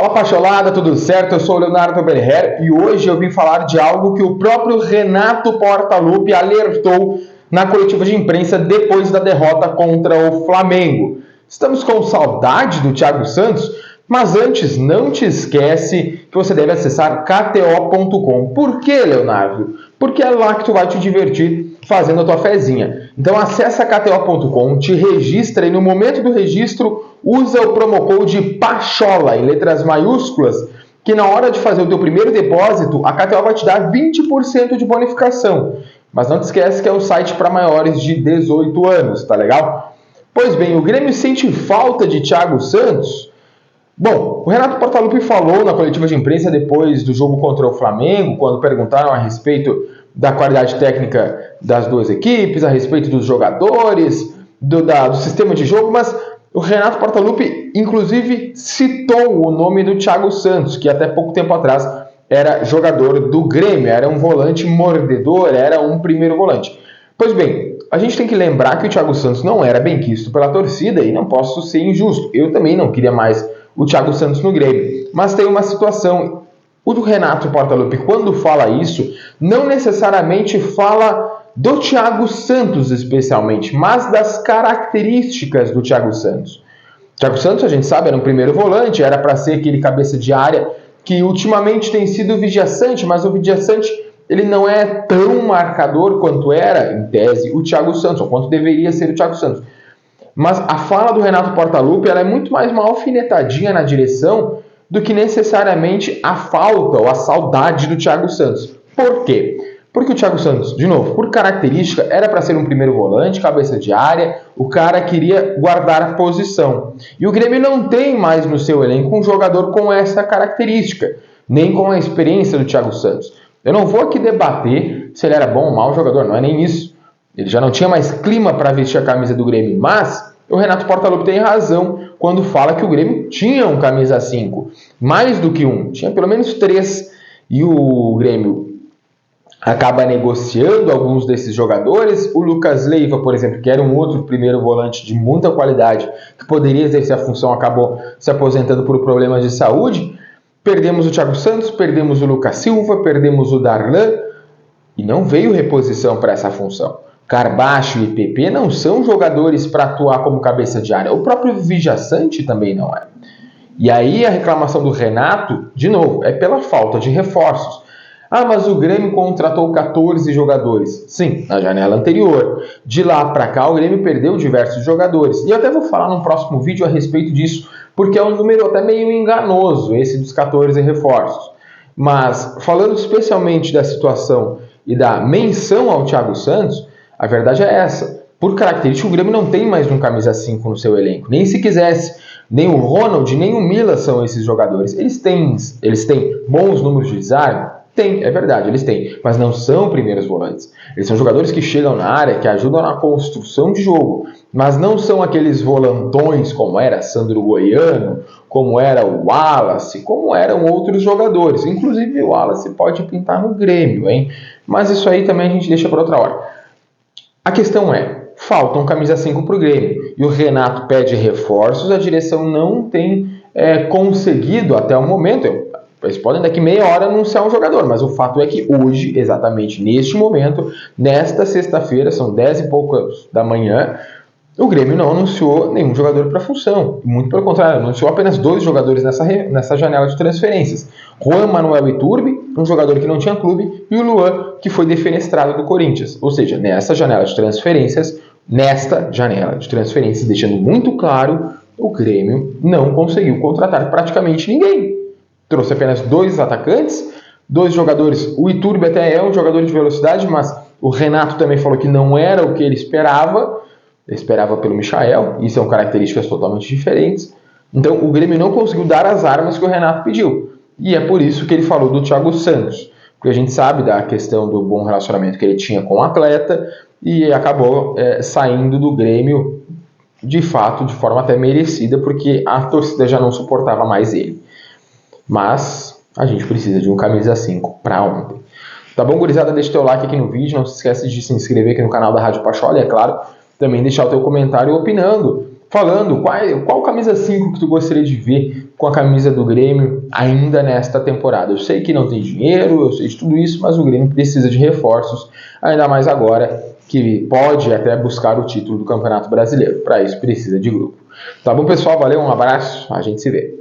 Fala Pacholada, tudo certo? Eu sou o Leonardo Berher e hoje eu vim falar de algo que o próprio Renato Portaluppi alertou na coletiva de imprensa depois da derrota contra o Flamengo. Estamos com saudade do Thiago Santos, mas antes não te esquece que você deve acessar kto.com. Por que, Leonardo? Porque é lá que tu vai te divertir fazendo a tua fezinha. Então acessa kto.com, te registra e no momento do registro usa o promo code PACHOLA em letras maiúsculas, que na hora de fazer o teu primeiro depósito, a KTO vai te dar 20% de bonificação. Mas não te esquece que é um site para maiores de 18 anos, tá legal? Pois bem, o Grêmio sente falta de Thiago Santos? Bom, o Renato Portaluppi falou na coletiva de imprensa depois do jogo contra o Flamengo, quando perguntaram a respeito da qualidade técnica das duas equipes, a respeito dos jogadores, do sistema de jogo, mas o Renato Portaluppi, inclusive, citou o nome do Thiago Santos, que até pouco tempo atrás era jogador do Grêmio, era um volante mordedor, era um primeiro volante. Pois bem, a gente tem que lembrar que o Thiago Santos não era bem quisto pela torcida e não posso ser injusto. Eu também não queria mais o Thiago Santos no Grêmio. Mas tem uma situação. O do Renato Portaluppi, quando fala isso, não necessariamente fala do Thiago Santos especialmente, mas das características do Thiago Santos. O Thiago Santos, a gente sabe, era um primeiro volante, era para ser aquele cabeça de área que ultimamente tem sido o Vidiaçante, mas o Vidiaçante ele não é tão marcador quanto era, em tese, o Thiago Santos, ou quanto deveria ser o Thiago Santos. Mas a fala do Renato Portaluppi ela é muito mais uma alfinetadinha na direção do que necessariamente a falta ou a saudade do Thiago Santos. Por quê? Porque o Thiago Santos, de novo, por característica, era para ser um primeiro volante, cabeça de área, o cara queria guardar a posição. E o Grêmio não tem mais no seu elenco um jogador com essa característica, nem com a experiência do Thiago Santos. Eu não vou aqui debater se ele era bom ou mau jogador, não é nem isso. Ele já não tinha mais clima para vestir a camisa do Grêmio, mas o Renato Portaluppi tem razão quando fala que o Grêmio tinha um camisa 5, mais do que um, tinha pelo menos 3, e o Grêmio acaba negociando alguns desses jogadores. O Lucas Leiva, por exemplo, que era um outro primeiro volante de muita qualidade, que poderia exercer a função, acabou se aposentando por problemas de saúde. Perdemos o Thiago Santos, perdemos o Lucas Silva, perdemos o Darlan, e não veio reposição para essa função. Carbacho e PP não são jogadores para atuar como cabeça de área. O próprio Vidiaçante também não é. E aí a reclamação do Renato, de novo, é pela falta de reforços. Ah, mas o Grêmio contratou 14 jogadores. Sim, na janela anterior. De lá para cá, o Grêmio perdeu diversos jogadores. E eu até vou falar num próximo vídeo a respeito disso, porque é um número até meio enganoso, esse dos 14 reforços. Mas, falando especialmente da situação e da menção ao Thiago Santos, a verdade é essa. Por característica, o Grêmio não tem mais um camisa 5 no seu elenco. Nem se quisesse. Nem o Ronald, nem o Mila são esses jogadores. Eles têm bons números de desarme? Tem, é verdade, eles têm, mas não são primeiros volantes. Eles são jogadores que chegam na área, que ajudam na construção de jogo, mas não são aqueles volantões como era Sandro Goiano, como era o Wallace, como eram outros jogadores. Inclusive o Wallace pode pintar no Grêmio, hein? Mas isso aí também a gente deixa para outra hora. A questão é, falta um camisa 5 para o Grêmio, e o Renato pede reforços, a direção não tem conseguido até o momento. Eles podem daqui meia hora anunciar um jogador, mas o fato é que hoje, exatamente neste momento, nesta sexta-feira, são 10 e poucas da manhã, o Grêmio não anunciou nenhum jogador para a função. Muito pelo contrário, anunciou apenas 2 jogadores nessa janela de transferências. Juan Manuel Iturbe, um jogador que não tinha clube, e o Luan, que foi defenestrado do Corinthians. Ou seja, nesta janela de transferências, deixando muito claro, o Grêmio não conseguiu contratar praticamente ninguém. Trouxe apenas 2 atacantes, 2 jogadores. O Iturbe até é um jogador de velocidade, mas o Renato também falou que não era o que ele esperava. Ele esperava pelo Michael, e são características totalmente diferentes. Então o Grêmio não conseguiu dar as armas que o Renato pediu. E é por isso que ele falou do Thiago Santos. Porque a gente sabe da questão do bom relacionamento que ele tinha com o atleta e acabou saindo do Grêmio, de fato, de forma até merecida, porque a torcida já não suportava mais ele. Mas a gente precisa de um camisa 5 para ontem. Tá bom, gurizada? Deixa o teu like aqui no vídeo. Não se esquece de se inscrever aqui no canal da Rádio Pachola. E, é claro, também deixar o teu comentário opinando falando qual camisa 5 que tu gostaria de ver com a camisa do Grêmio ainda nesta temporada. Eu sei que não tem dinheiro, eu sei de tudo isso, mas o Grêmio precisa de reforços, ainda mais agora que pode até buscar o título do Campeonato Brasileiro. Para isso precisa de grupo. Tá bom, pessoal? Valeu, um abraço, a gente se vê.